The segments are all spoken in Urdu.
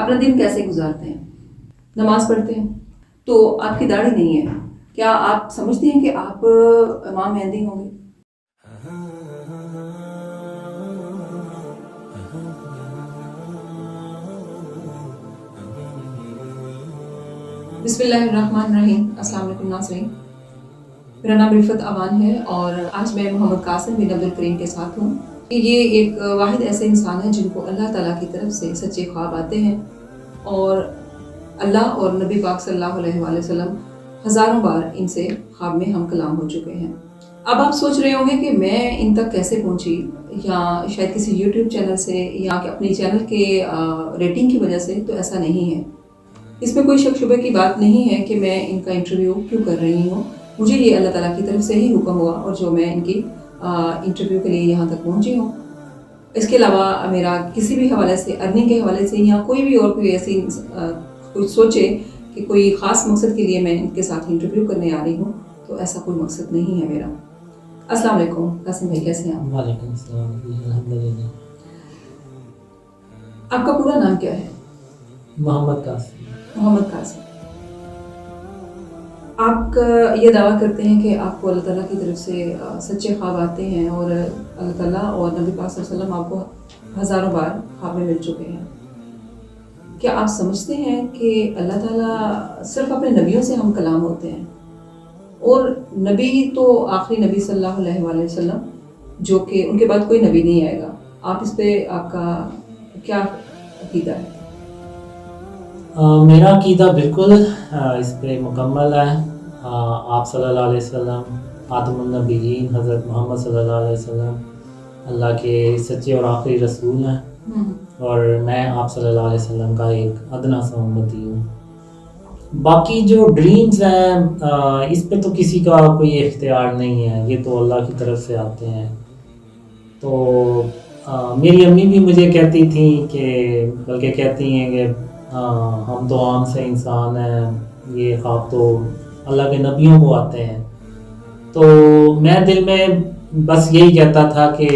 اپنا دن کیسے گزارتے ہیں؟ نماز پڑھتے ہیں تو آپ کی داڑھی نہیں ہے، کیا آپ سمجھتے ہیں کہ آپ امام مہدی ہوں گے؟ بسم اللہ الرحمن الرحیم۔ السلام علیکم ناظرین، میرا نام رفت اوان ہے اور آج میں محمد قاسم بن عبد الکریم کے ساتھ ہوں۔ یہ ایک واحد ایسے انسان ہیں جن کو اللہ تعالیٰ کی طرف سے سچے خواب آتے ہیں اور اللہ اور نبی پاک صلی اللہ علیہ وآلہ وسلم ہزاروں بار ان سے خواب میں ہم کلام ہو چکے ہیں۔ اب آپ سوچ رہے ہوں گے کہ میں ان تک کیسے پہنچی، یا شاید کسی یوٹیوب چینل سے یا کہ اپنی چینل کے ریٹنگ کی وجہ سے، تو ایسا نہیں ہے۔ اس میں کوئی شک شبہ کی بات نہیں ہے کہ میں ان کا انٹرویو کیوں کر رہی ہوں۔ مجھے یہ اللہ تعالیٰ کی طرف سے ہی حکم ہوا اور جو میں ان کی انٹرویو کے لیے یہاں تک پہنچی ہوں۔ اس کے علاوہ میرا کسی بھی حوالے سے، ارننگ کے حوالے سے یا کوئی بھی اور کوئی ایسی کوئی سوچے کہ کوئی خاص مقصد کے لیے میں ان کے ساتھ انٹرویو کرنے آ رہی ہوں، تو ایسا کوئی مقصد نہیں ہے میرا۔ السلام علیکم قاسم بھائی، کیسے ہیں آپ؟ وعلیکم السلام، الحمدللہ۔ آپ کا پورا نام کیا ہے؟ محمد قاسم۔ محمد قاسم۔ آپ یہ دعویٰ کرتے ہیں کہ آپ کو اللہ تعالیٰ کی طرف سے سچے خواب آتے ہیں اور اللہ تعالیٰ اور نبی پاک صلی اللہ علیہ وسلم آپ کو ہزاروں بار خواب میں مل چکے ہیں۔ کیا آپ سمجھتے ہیں کہ اللہ تعالیٰ صرف اپنے نبیوں سے ہم کلام ہوتے ہیں، اور نبی تو آخری نبی صلی اللہ علیہ وآلہ وسلم، جو کہ ان کے بعد کوئی نبی نہیں آئے گا؟ آپ اس پہ آپ کا کیا عقیدہ ہے؟ میرا عقیدہ بالکل اس پہ مکمل ہے۔ آپ صلی اللہ علیہ وسلم خاتم النبیین، حضرت محمد صلی اللہ علیہ وسلم اللہ کے سچے اور آخری رسول ہیں، اور میں آپ صلی اللہ علیہ وسلم کا ایک ادنا سا امتی ہوں۔ باقی جو ڈریمز ہیں اس پہ تو کسی کا کوئی اختیار نہیں ہے، یہ تو اللہ کی طرف سے آتے ہیں۔ تو میری امی بھی مجھے کہتی تھیں کہ، بلکہ کہتی ہیں کہ ہم تو عام سے انسان ہیں، یہ خواب تو اللہ کے نبیوں کو آتے ہیں۔ تو میں دل میں بس یہی کہتا تھا کہ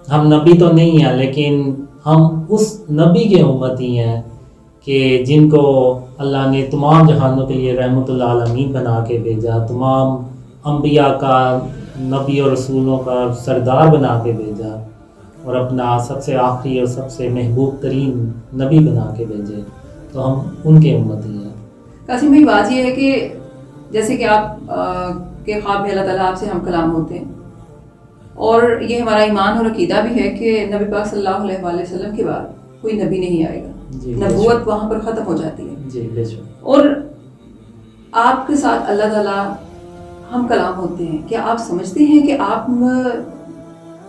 ہم نبی تو نہیں ہیں، لیکن ہم اس نبی کے امتی ہیں کہ جن کو اللہ نے تمام جہانوں کے لیے رحمت العالمین بنا کے بھیجا، تمام انبیاء کا، نبی اور رسولوں کا سردار بنا کے بھیجا، اور اپنا سب سے آخری اور سب سے محبوب ترین نبی بنا کے بھیجے، تو ہم ان کے امتی ہیں۔ قاسم بھائی، بات یہ ہے کہ جیسے کہ آپ کے خواب میں اللہ تعالیٰ آپ سے ہم کلام ہوتے ہیں، اور یہ ہمارا ایمان اور عقیدہ بھی ہے کہ نبی پاک صلی اللہ علیہ وآلہ وسلم کے بعد کوئی نبی نہیں آئے گا، نبوت وہاں پر ختم ہو جاتی ہے۔ جی بے شک۔ اور آپ کے ساتھ اللہ تعالیٰ ہم کلام ہوتے ہیں، کیا آپ سمجھتے ہیں کہ آپ،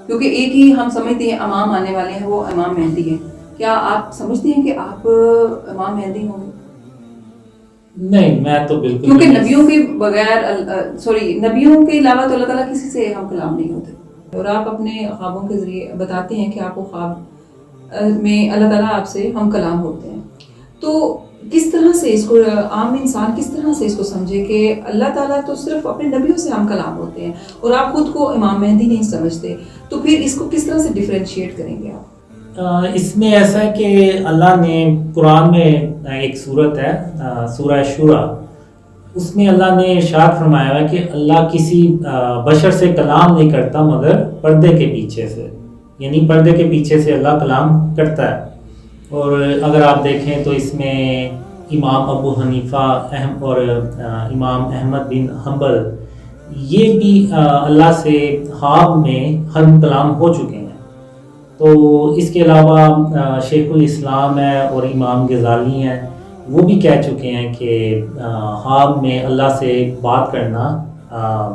کیونکہ ایک ہی ہم سمجھتے ہیں امام آنے والے ہیں، وہ امام مہدی ہیں، کیا آپ سمجھتے ہیں کہ آپ امام مہدی ہوں گے؟ نہیں، میں تو بالکل، کیونکہ نبیوں کے بغیر نبیوں کے علاوہ تو اللہ تعالیٰ کسی سے ہم کلام نہیں ہوتے، اور آپ اپنے خوابوں کے ذریعے بتاتے ہیں کہ آپ کو خواب میں اللہ تعالیٰ آپ سے ہم کلام ہوتے ہیں۔ تو کس طرح سے اس کو عام انسان کس طرح سے اس کو سمجھے کہ اللہ تعالیٰ تو صرف اپنے نبیوں سے ہم کلام ہوتے ہیں اور آپ خود کو امام مہدی نہیں سمجھتے، تو پھر اس کو کس طرح سے ڈیفرینشیٹ کریں گے آپ؟ اس میں ایسا ہے کہ اللہ نے قرآن میں ایک صورت ہے سورہ شورا، اس میں اللہ نے ارشاد فرمایا ہے کہ اللہ کسی بشر سے کلام نہیں کرتا مگر پردے کے پیچھے سے، یعنی پردے کے پیچھے سے اللہ کلام کرتا ہے۔ اور اگر آپ دیکھیں تو اس میں امام ابو حنیفہ اور امام احمد بن حنبل، یہ بھی اللہ سے خواب میں ہم کلام ہو چکے ہیں۔ تو اس کے علاوہ شیخ الاسلام ہے اور امام غزالی ہیں، وہ بھی کہہ چکے ہیں کہ خواب میں اللہ سے بات کرنا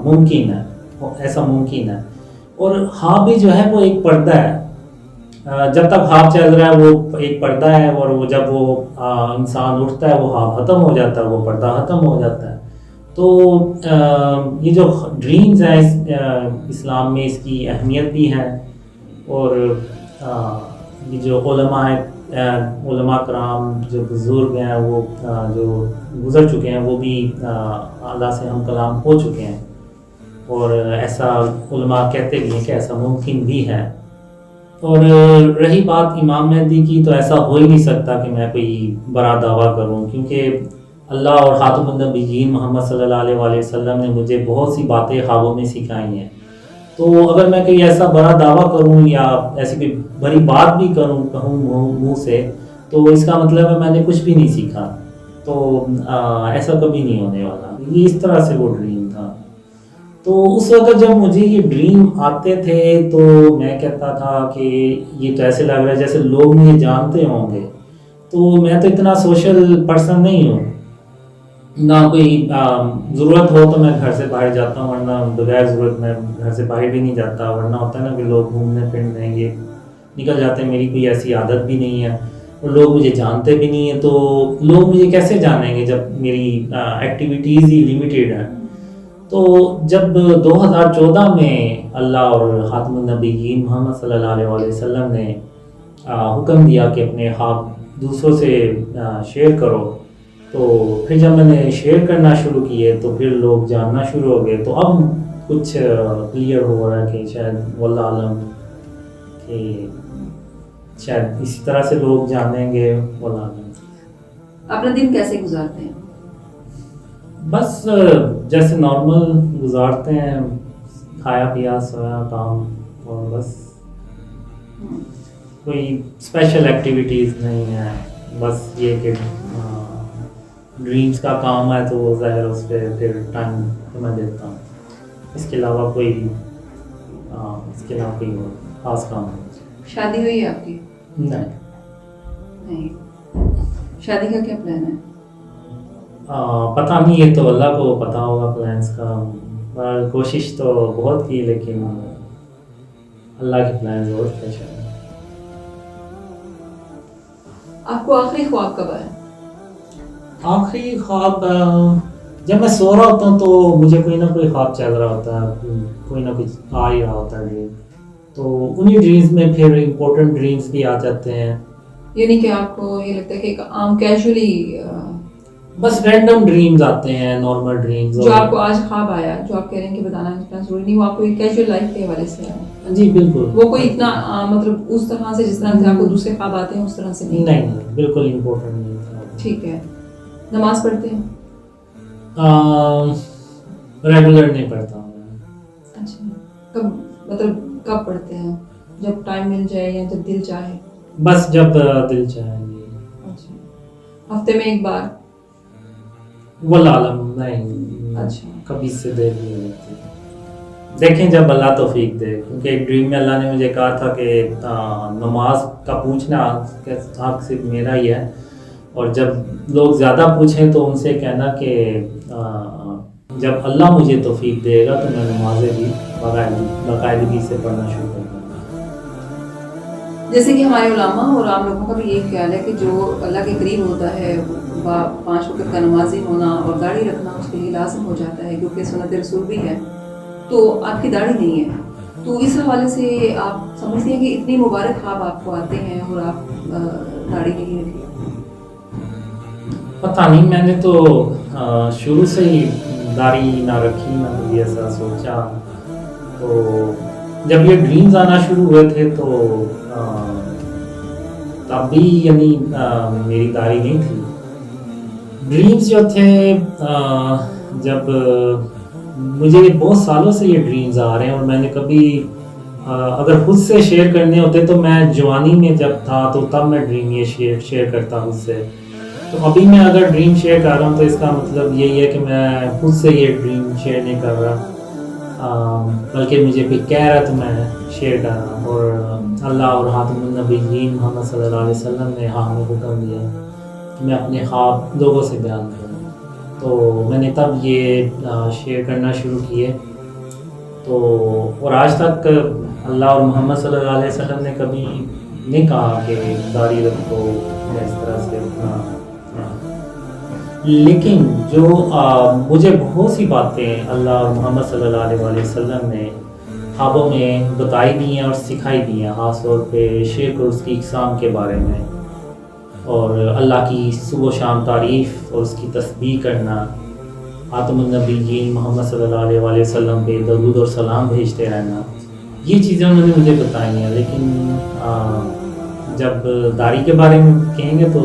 ممکن ہے، ایسا ممکن ہے۔ اور خواب بھی جو ہے وہ ایک پردہ ہے، جب تک خواب چل رہا ہے وہ ایک پردہ ہے، اور وہ جب وہ انسان اٹھتا ہے وہ خواب ختم ہو جاتا ہے، وہ پردہ ختم ہو جاتا ہے۔ تو یہ جو ڈریمز ہیں اسلام میں اس کی اہمیت بھی ہے، اور یہ جو علماء ہیں، علماء کرام جو بزرگ ہیں، وہ جو گزر چکے ہیں، وہ بھی اللہ سے ہم کلام ہو چکے ہیں، اور ایسا علماء کہتے بھی ہیں کہ ایسا ممکن بھی ہے۔ اور رہی بات امام مہدی کی، تو ایسا ہو ہی نہیں سکتا کہ میں کوئی بڑا دعویٰ کروں، کیونکہ اللہ اور خاتم النبیین محمد صلی اللہ علیہ وآلہ وسلم نے مجھے بہت سی باتیں خوابوں میں سکھائی ہیں. تو اگر میں کوئی ایسا بڑا دعویٰ کروں یا ایسی کوئی بڑی بات بھی کہوں منہ سے، تو اس کا مطلب ہے میں نے کچھ بھی نہیں سیکھا. تو ایسا کبھی نہیں ہونے والا. یہ اس طرح سے وہ ڈریم تھا. تو اس وقت جب مجھے یہ ڈریم آتے تھے تو میں کہتا تھا کہ یہ تو ایسے لگ رہا ہے جیسے لوگ مجھے جانتے ہوں گے. تو میں تو اتنا سوشل پرسن نہیں ہوں، نہ کوئی ضرورت ہو تو میں گھر سے باہر جاتا ہوں، ورنہ بغیر ضرورت میں گھر سے باہر بھی نہیں جاتا. ورنہ ہوتا ہے نا کہ لوگ گھومنے پھرنے یہ نکل جاتے ہیں. میری کوئی ایسی عادت بھی نہیں ہے اور لوگ مجھے جانتے بھی نہیں ہیں. تو لوگ مجھے کیسے جانیں گے جب میری ایکٹیویٹیز ہی لیمیٹیڈ ہیں. تو جب 2014 میں اللہ اور خاتم النبیین محمد صلی اللہ علیہ وآلہ وسلم نے حکم دیا کہ اپنے خواب دوسروں سے شیئر کرو، تو پھر جب میں نے شیئر کرنا شروع کیے تو پھر لوگ جاننا شروع ہو گئے. تو اب کچھ کلیئر ہو رہا ہے کہ شاید واللہ عالم کہ شاید اسی طرح سے لوگ جانیں گے. واللہ عالم. اپنا دن کیسے گزارتے ہیں؟ بس جیسے نارمل گزارتے ہیں، کھایا پیا سویا کام، اور بس کوئی اسپیشل ایکٹیویٹیز نہیں ہے. بس یہ کہ ڈریمز کا کام ہے تو ظاہر اس پہ پھر ٹائم میں دیتا ہوں. اس کے علاوہ کوئی خاص کام نہیں. شادی ہوئی ہے آپ کی؟ نہیں. شادی کا کیا پلان ہے؟ پتہ نہیں، یہ تو اللہ کو پتہ ہوگا پلانس کا. کوشش تو بہت کی لیکن اللہ کے پلانز اور اسپیشل ہیں. آپ کو آخری خواب کب آیا؟ آخری خواب جب میں سو رہا ہوتا ہوں تو مجھے کوئی نہ کوئی خواب چل رہا ہوتا ہے، کوئی نہ کچھ آ ہی رہا ہوتا ہے ڈریم. تو انہی ڈریمز میں پھر امپورٹنٹ ڈریمز بھی آ جاتے ہیں. یعنی کہ آپ کو یہ لگتا ہے کہ عام کیجولی بس رینڈم ڈریمز آتے ہیں، نارمل ڈریمز. جو آپ کو آج خواب آیا جو آپ کہہ رہے ہیں کہ بتانا ضروری نہیں، وہ آپ کو ایک کیجول لائف کے حوالے سے آیا؟ جی بالکل. وہ کوئی اتنا مطلب اس طرح سے جس طرح سے آپ کو دوسرے خواب آتے ہیں اس طرح سے نہیں؟ نہیں بالکل امپورٹنٹ نہیں تھا. ٹھیک ہے. نماز پڑھتے ہیں؟ ریگولر نہیں پڑھتا ہوں. اچھا. کب مطلب کب پڑھتے ہیں؟ جب ٹائم مل جائے یا جب دل چاہے؟ بس جب دل چاہے. اچھا. ہفتے میں ایک بار؟ واللہ عالم نہیں. اچھا. کبھی سے دیر نہیں ہوتی. دیکھیں جب اللہ توفیق دے، کیونکہ ایک ڈریم میں اللہ نے مجھے کہا تھا کہ نماز کا پوچھنا حق صرف میرا ہی ہے، اور جب لوگ زیادہ پوچھیں تو ان سے کہنا کہ جب اللہ مجھے توفیق دے گا تو میں نمازیں بھی باقاعدگی سے پڑھنا شروع کر دوں گا. جیسے کہ ہمارے علماء اور عام لوگوں کا بھی یہی خیال ہے کہ جو اللہ کے قریب ہوتا ہے 5 وقت کا نمازی ہونا اور داڑھی رکھنا اس کے لیے لازم ہو جاتا ہے، کیونکہ سنت رسول بھی ہے. تو آپ کی داڑھی نہیں ہے، تو اس حوالے سے آپ سمجھتے ہیں کہ اتنی مبارک خواب آپ کو آتے ہیں اور آپ داڑھی نہیں رکھی؟ پتہ نہیں، میں نے تو شروع سے ہی داڑھی نہ رکھی، نہ کبھی ایسا سوچا. تو جب یہ ڈریمز آنا شروع ہوئے تھے تو تب بھی یعنی میری داڑھی نہیں تھی. ڈریمز جو تھے جب مجھے بہت سالوں سے یہ ڈریمز آ رہے ہیں، اور میں نے کبھی اگر خود سے شیئر کرنے ہوتے تو میں جوانی میں جب تھا تو تب میں ڈریم یہ شیئر کرتا خود سے. تو ابھی میں اگر ڈریم شیئر کر رہا ہوں تو اس کا مطلب یہی ہے کہ میں خود سے یہ ڈریم شیئر نہیں کر رہا، بلکہ مجھے کوئی کہہ رہا ہے تو میں شیئر کر رہا ہوں. اور اللہ اور خاتم النبیین محمد صلی اللہ علیہ وسلم نے ہمیں حکم دیا کہ میں اپنے خواب لوگوں سے بیان کروں. تو میں نے تب یہ شیئر کرنا شروع کیے. تو اور آج تک اللہ اور محمد صلی اللہ علیہ وسلم نے کبھی نہیں کہا کہ داڑھی رکھو یا اس طرح سے اپنا. لیکن جو مجھے بہت سی باتیں اللہ اور محمد صلی اللہ علیہ وسلم نے خوابوں میں بتائی بھی ہیں اور سکھائی بھی ہیں، خاص طور پہ شرک اور اس کی اقسام کے بارے میں، اور اللہ کی صبح و شام تعریف اور اس کی تسبیح کرنا، خاتم النبیین محمد صلی اللہ علیہ وسلم پہ درود اور سلام بھیجتے رہنا. یہ چیزیں انہوں نے مجھے بتائی ہیں، لیکن جب داڑھی کے بارے میں کہیں گے تو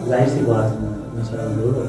ظاہر سی بات ہے انشاءاللہ ضرور.